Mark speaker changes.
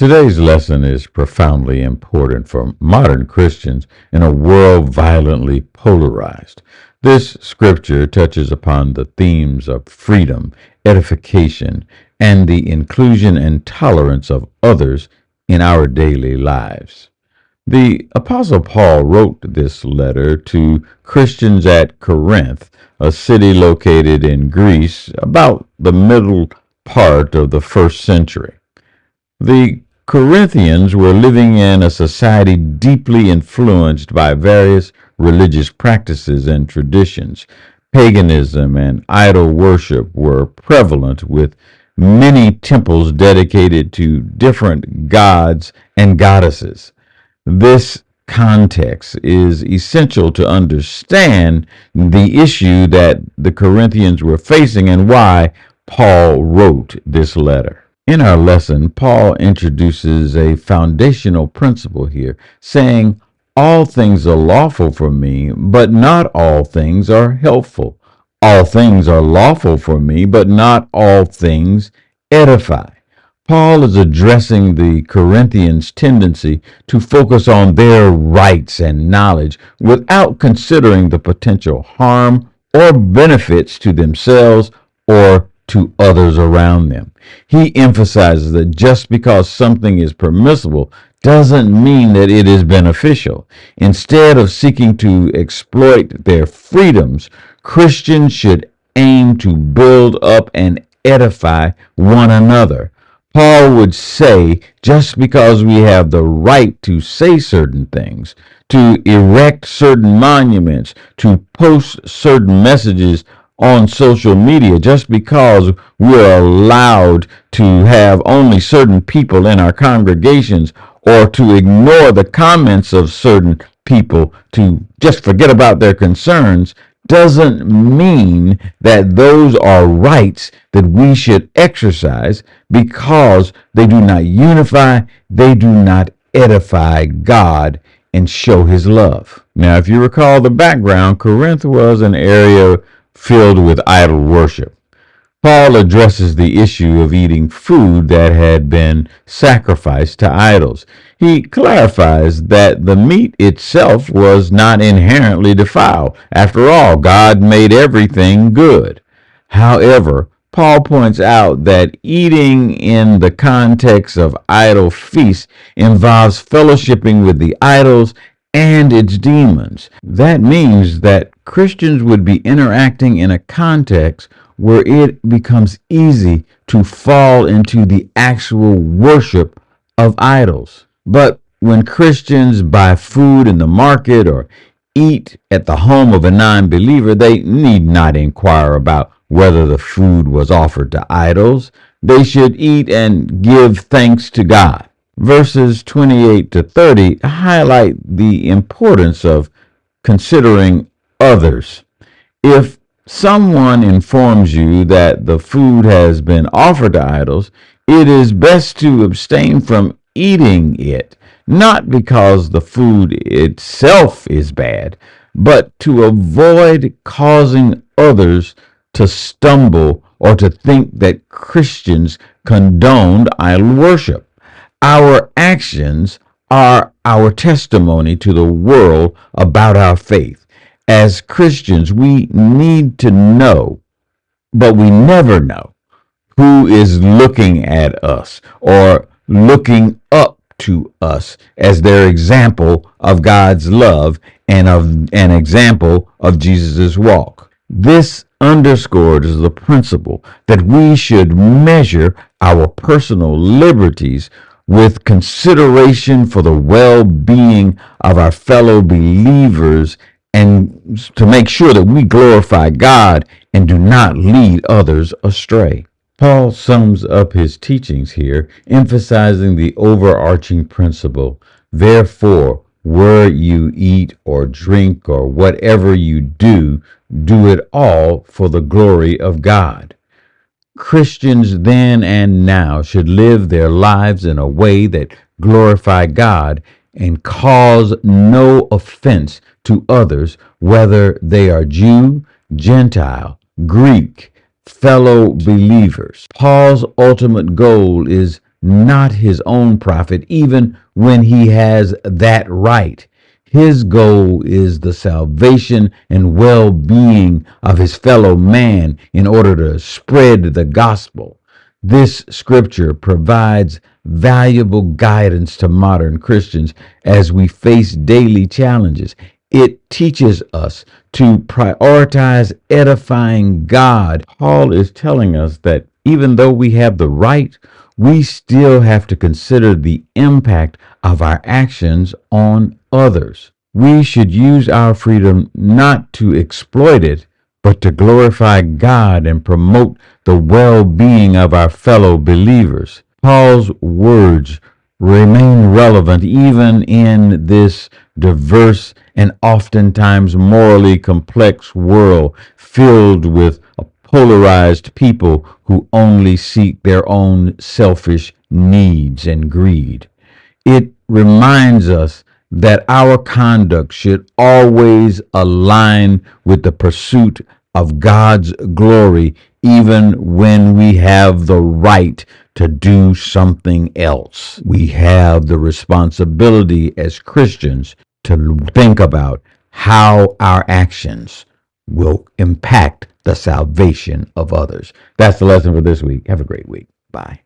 Speaker 1: Today's lesson is profoundly important for modern Christians in a world violently polarized. This scripture touches upon the themes of freedom, edification, and the inclusion and tolerance of others in our daily lives. The Apostle Paul wrote this letter to Christians at Corinth, a city located in Greece, about the middle part of the first century. The Corinthians were living in a society deeply influenced by various religious practices and traditions. Paganism and idol worship were prevalent, with many temples dedicated to different gods and goddesses. This context is essential to understand the issue that the Corinthians were facing and why Paul wrote this letter. In our lesson, Paul introduces a foundational principle here, saying, "All things are lawful for me, but not all things are helpful. All things are lawful for me, but not all things edify." Paul is addressing the Corinthians' tendency to focus on their rights and knowledge without considering the potential harm or benefits to themselves or to others around them. He emphasizes that just because something is permissible doesn't mean that it is beneficial. Instead of seeking to exploit their freedoms, Christians should aim to build up and edify one another. Paul would say, just because we have the right to say certain things, to erect certain monuments, to post certain messages on social media, just because we're allowed to have only certain people in our congregations, or to ignore the comments of certain people, to just forget about their concerns, doesn't mean that those are rights that we should exercise, because they do not unify, they do not edify God and show his love. Now, if you recall the background, Corinth was an area filled with idol worship. Paul addresses the issue of eating food that had been sacrificed to idols. He clarifies that the meat itself was not inherently defiled. After all, God made everything good. However, Paul points out that eating in the context of idol feasts involves fellowshipping with the idols and its demons. That means that Christians would be interacting in a context where it becomes easy to fall into the actual worship of idols. But when Christians buy food in the market or eat at the home of a non-believer, they need not inquire about whether the food was offered to idols. They should eat and give thanks to God. Verses 28 to 30 highlight the importance of considering others. If someone informs you that the food has been offered to idols, it is best to abstain from eating it, not because the food itself is bad, but to avoid causing others to stumble or to think that Christians condoned idol worship. Our actions are our testimony to the world about our faith. As Christians, we need to know, but we never know, who is looking at us or looking up to us as their example of God's love and of an example of Jesus' walk. This underscores the principle that we should measure our personal liberties with consideration for the well-being of our fellow believers, and to make sure that we glorify God and do not lead others astray. Paul sums up his teachings here, emphasizing the overarching principle: therefore, where you eat or drink or whatever you do, do it all for the glory of God. Christians then and now should live their lives in a way that glorify God and cause no offense to others, whether they are Jew, Gentile, Greek, fellow believers. Paul's ultimate goal is not his own profit, even when he has that right. His goal is the salvation and well-being of his fellow man in order to spread the gospel. This scripture provides valuable guidance to modern Christians as we face daily challenges. It teaches us to prioritize edifying God. Paul is telling us that even though we have the right, we still have to consider the impact of our actions on others. We should use our freedom not to exploit it, but to glorify God and promote the well-being of our fellow believers. Paul's words remain relevant even in this diverse and oftentimes morally complex world filled with polarized people who only seek their own selfish needs and greed. It reminds us that our conduct should always align with the pursuit of God's glory, even when we have the right to do something else. We have the responsibility as Christians to think about how our actions will impact the salvation of others. That's the lesson for this week. Have a great week. Bye.